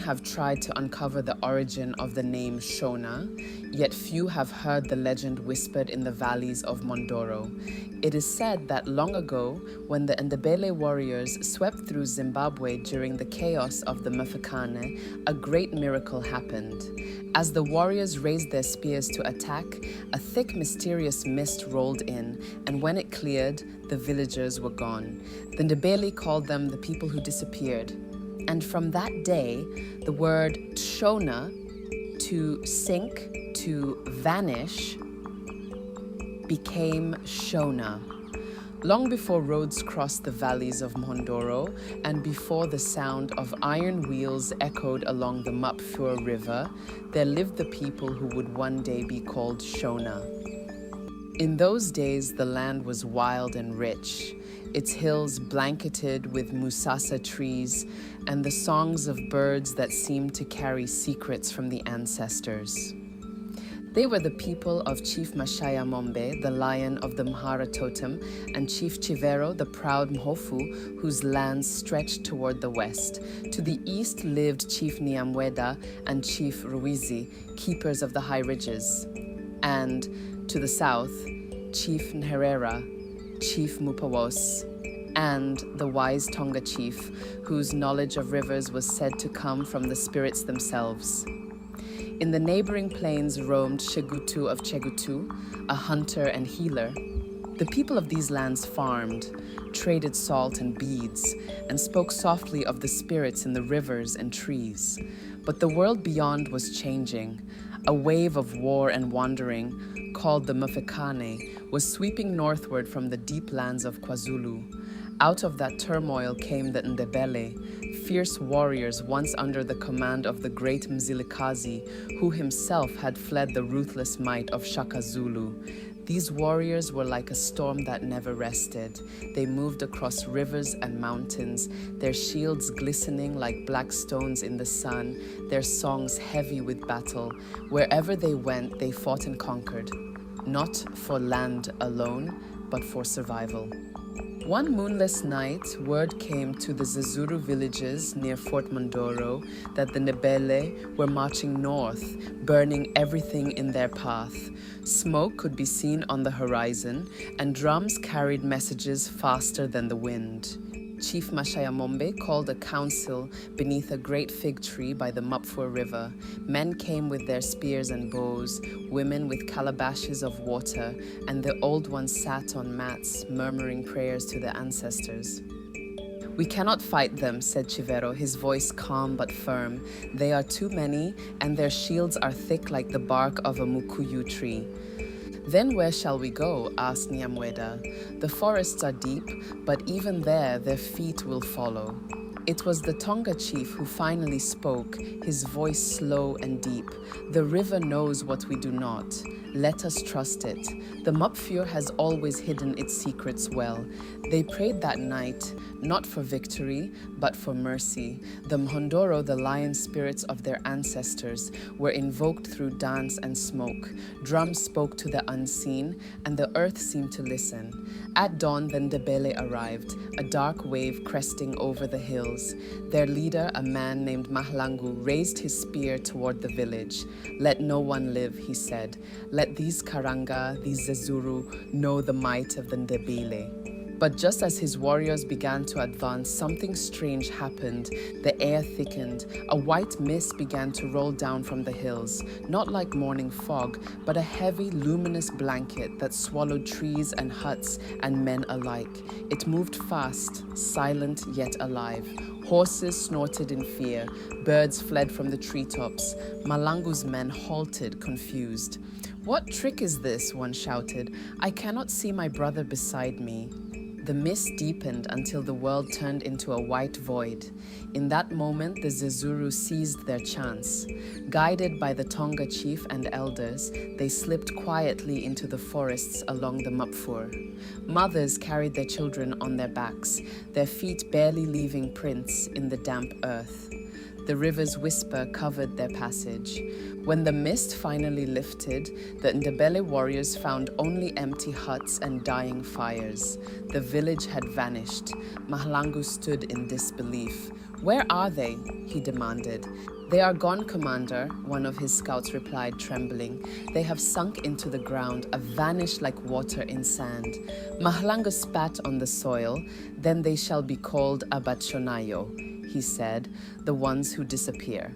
have tried to uncover the origin of the name Shona, yet few have heard the legend whispered in the valleys of Mhondoro. It is said that long ago, when the Ndebele warriors swept through Zimbabwe during the chaos of the Mfecane, a great miracle happened. As the warriors raised their spears to attack, a thick, mysterious mist rolled in, and when it cleared, the villagers were gone. The Ndebele called them the people who disappeared. And from that day, the word Tshona, to sink, to vanish, became Shona. Long before roads crossed the valleys of Mhondoro, and before the sound of iron wheels echoed along the Mhute River, there lived the people who would one day be called Shona. In those days, the land was wild and rich, its hills blanketed with musasa trees, and the songs of birds that seemed to carry secrets from the ancestors. They were the people of Chief Mashaya Mombe, the lion of the Mhara totem, and Chief Chivero, the proud Mhofu, whose lands stretched toward the west. To the east lived Chief Nyamweda and Chief Ruizi, keepers of the high ridges. And to the south, Chief Nherera, Chief Mupawos, and the wise Tonga chief, whose knowledge of rivers was said to come from the spirits themselves. In the neighboring plains roamed Shegutu of Chegutu, a hunter and healer. The people of these lands farmed, traded salt and beads, and spoke softly of the spirits in the rivers and trees. But the world beyond was changing. A wave of war and wandering, called the Mfecane, was sweeping northward from the deep lands of KwaZulu. Out of that turmoil came the Ndebele, fierce warriors once under the command of the great Mzilikazi, who himself had fled the ruthless might of Shaka Zulu. These warriors were like a storm that never rested. They moved across rivers and mountains, their shields glistening like black stones in the sun, their songs heavy with battle. Wherever they went, they fought and conquered, not for land alone, but for survival. One moonless night, word came to the Zezuru villages near Fort Monduro that the Ndebele were marching north, burning everything in their path. Smoke could be seen on the horizon, and drums carried messages faster than the wind. Chief Mashaya Mombe called a council beneath a great fig tree by the Mhute River. Men came with their spears and bows, women with calabashes of water, and the old ones sat on mats, murmuring prayers to the ancestors. "We cannot fight them," said Chivero, his voice calm but firm. "They are too many, and their shields are thick like the bark of a mukuyu tree." "Then where shall we go?" asked Nyamweda. "The forests are deep, but even there their feet will follow." It was the Tonga chief who finally spoke, his voice slow and deep. "The river knows what we do not. Let us trust it. The Mhute has always hidden its secrets well." They prayed that night, not for victory, but for mercy. The Mhondoro, the lion spirits of their ancestors, were invoked through dance and smoke. Drums spoke to the unseen, and the earth seemed to listen. At dawn, the Ndebele arrived, a dark wave cresting over the hills. Their leader, a man named Mahlangu, raised his spear toward the village. "Let no one live," he said. "Let these Karanga, these Zezuru, know the might of the Ndebele." But just as his warriors began to advance, something strange happened. The air thickened. A white mist began to roll down from the hills, not like morning fog, but a heavy, luminous blanket that swallowed trees and huts and men alike. It moved fast, silent yet alive. Horses snorted in fear. Birds fled from the treetops. Malangu's men halted, confused. "What trick is this?" one shouted. "I cannot see my brother beside me." The mist deepened until the world turned into a white void. In that moment, the Zezuru seized their chance. Guided by the Tonga chief and elders, they slipped quietly into the forests along the Mhute. Mothers carried their children on their backs, their feet barely leaving prints in the damp earth. The river's whisper covered their passage. When the mist finally lifted, the Ndebele warriors found only empty huts and dying fires. The village had vanished. Mahlangu stood in disbelief. "Where are they?" he demanded. "They are gone, Commander," one of his scouts replied, trembling. "They have sunk into the ground, vanished like water in sand." Mahlangu spat on the soil. "Then they shall be called Abachonayo," he said, "the ones who disappear."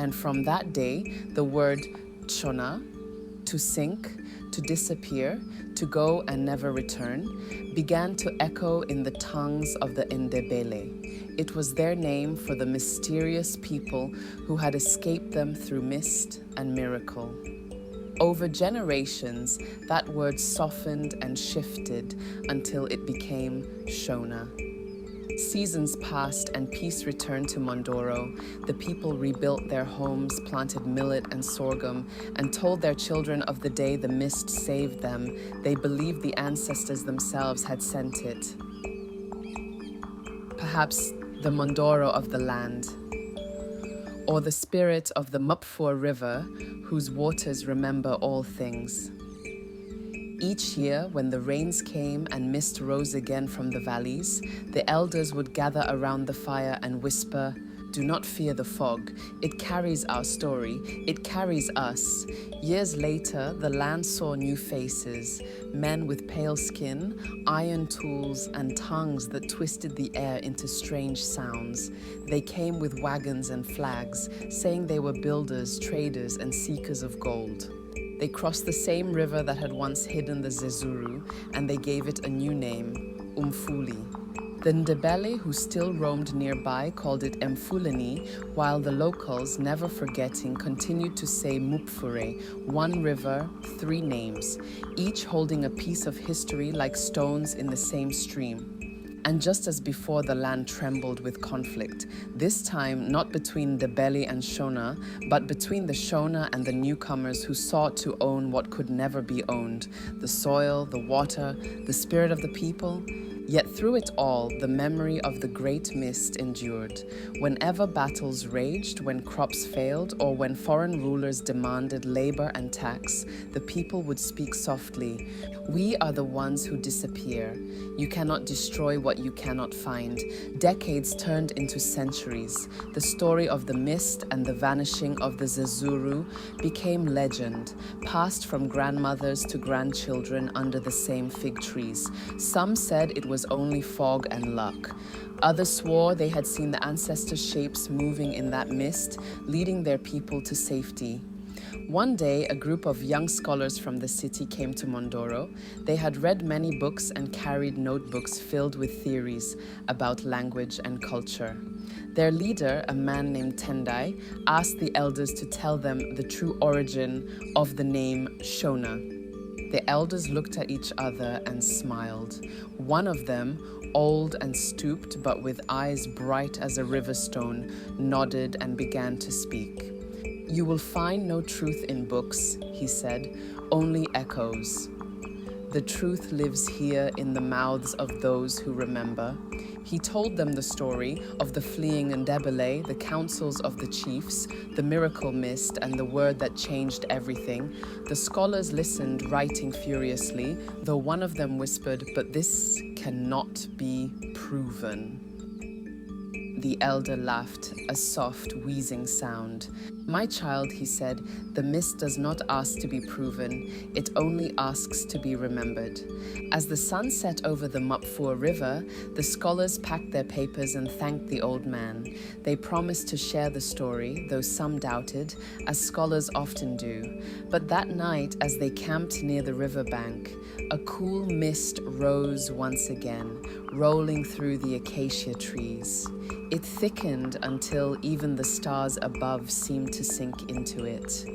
And from that day, the word Tshona, to sink, to disappear, to go and never return, began to echo in the tongues of the Ndebele. It was their name for the mysterious people who had escaped them through mist and miracle. Over generations, that word softened and shifted until it became Shona. Seasons passed and peace returned to Monduro. The people rebuilt their homes, planted millet and sorghum, and told their children of the day the mist saved them. They believed the ancestors themselves had sent it. Perhaps the Mondoro of the land, or the spirit of the Mhute River, whose waters remember all things. Each year, when the rains came and mist rose again from the valleys, the elders would gather around the fire and whisper, "Do not fear the fog. It carries our story. It carries us." Years later, the land saw new faces, men with pale skin, iron tools, and tongues that twisted the air into strange sounds. They came with wagons and flags, saying they were builders, traders, and seekers of gold. They crossed the same river that had once hidden the Zezuru, and they gave it a new name, Umfuli. The Ndebele, who still roamed nearby, called it Mfuleni, while the locals, never forgetting, continued to say Mupfure, one river, three names, each holding a piece of history like stones in the same stream. And just as before, the land trembled with conflict, this time not between Ndebele and Shona, but between the Shona and the newcomers who sought to own what could never be owned, the soil, the water, the spirit of the people. Yet through it all, the memory of the great mist endured. Whenever battles raged, when crops failed, or when foreign rulers demanded labor and tax, the people would speak softly. "We are the ones who disappear. You cannot destroy what you cannot find." Decades turned into centuries. The story of the mist and the vanishing of the Zezuru became legend, passed from grandmothers to grandchildren under the same fig trees. Some said it was only fog and luck. Others swore they had seen the ancestor shapes moving in that mist, leading their people to safety. One day, a group of young scholars from the city came to Mondoro. They had read many books and carried notebooks filled with theories about language and culture. Their leader, a man named Tendai, asked the elders to tell them the true origin of the name Shona. The elders looked at each other and smiled. One of them, old and stooped but with eyes bright as a river stone, nodded and began to speak. "You will find no truth in books," he said, "only echoes. The truth lives here in the mouths of those who remember." He told them the story of the fleeing Ndebele, the councils of the chiefs, the miracle mist, and the word that changed everything. The scholars listened, writing furiously, though one of them whispered, "But this cannot be proven." The elder laughed, a soft, wheezing sound. "My child," he said, "the mist does not ask to be proven, it only asks to be remembered." As the sun set over the Mhute River, the scholars packed their papers and thanked the old man. They promised to share the story, though some doubted, as scholars often do. But that night, as they camped near the riverbank, a cool mist rose once again, rolling through the acacia trees. It thickened until even the stars above seemed to sink into it.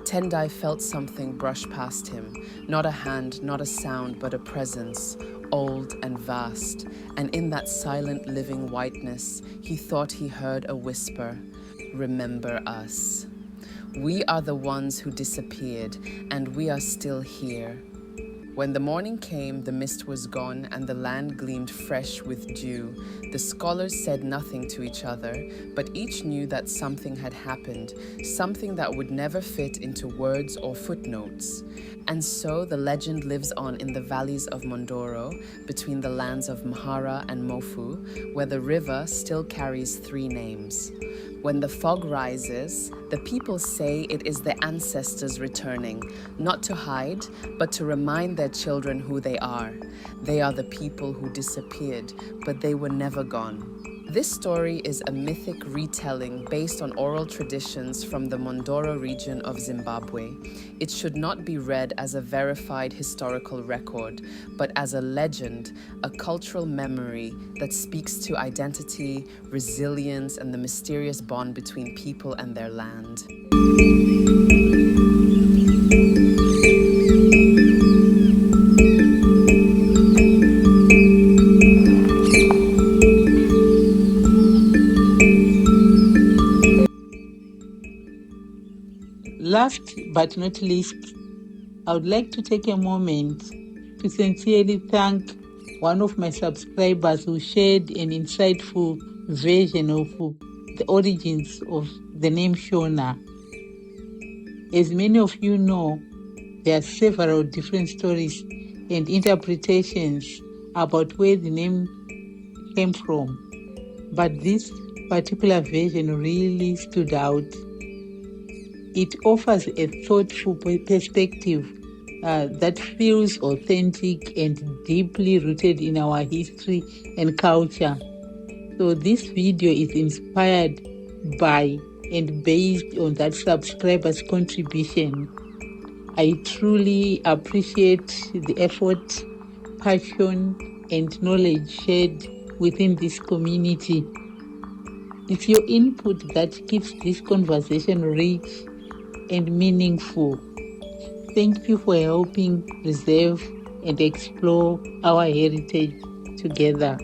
Tendai felt something brush past him, not a hand, not a sound, but a presence, old and vast, and in that silent living whiteness, he thought he heard a whisper, "Remember us. We are the ones who disappeared, and we are still here." When the morning came, the mist was gone, and the land gleamed fresh with dew. The scholars said nothing to each other, but each knew that something had happened, something that would never fit into words or footnotes. And so the legend lives on in the valleys of Monduro, between the lands of Mhara and Mofu, where the river still carries 3 names. When the fog rises, the people say it is the ancestors returning, not to hide, but to remind their children who they are. They are the people who disappeared, but they were never gone. This story is a mythic retelling based on oral traditions from the Monduro region of Zimbabwe. It should not be read as a verified historical record, but as a legend, a cultural memory that speaks to identity, resilience, and the mysterious bond between people and their land. Last but not least, I would like to take a moment to sincerely thank one of my subscribers who shared an insightful version of the origins of the name Shona. As many of you know, there are several different stories and interpretations about where the name came from, but this particular version really stood out. It offers a thoughtful perspective that feels authentic and deeply rooted in our history and culture. So this video is inspired by and based on that subscriber's contribution. I truly appreciate the effort, passion, and knowledge shared within this community. It's your input that keeps this conversation rich and meaningful. Thank you for helping preserve and explore our heritage together.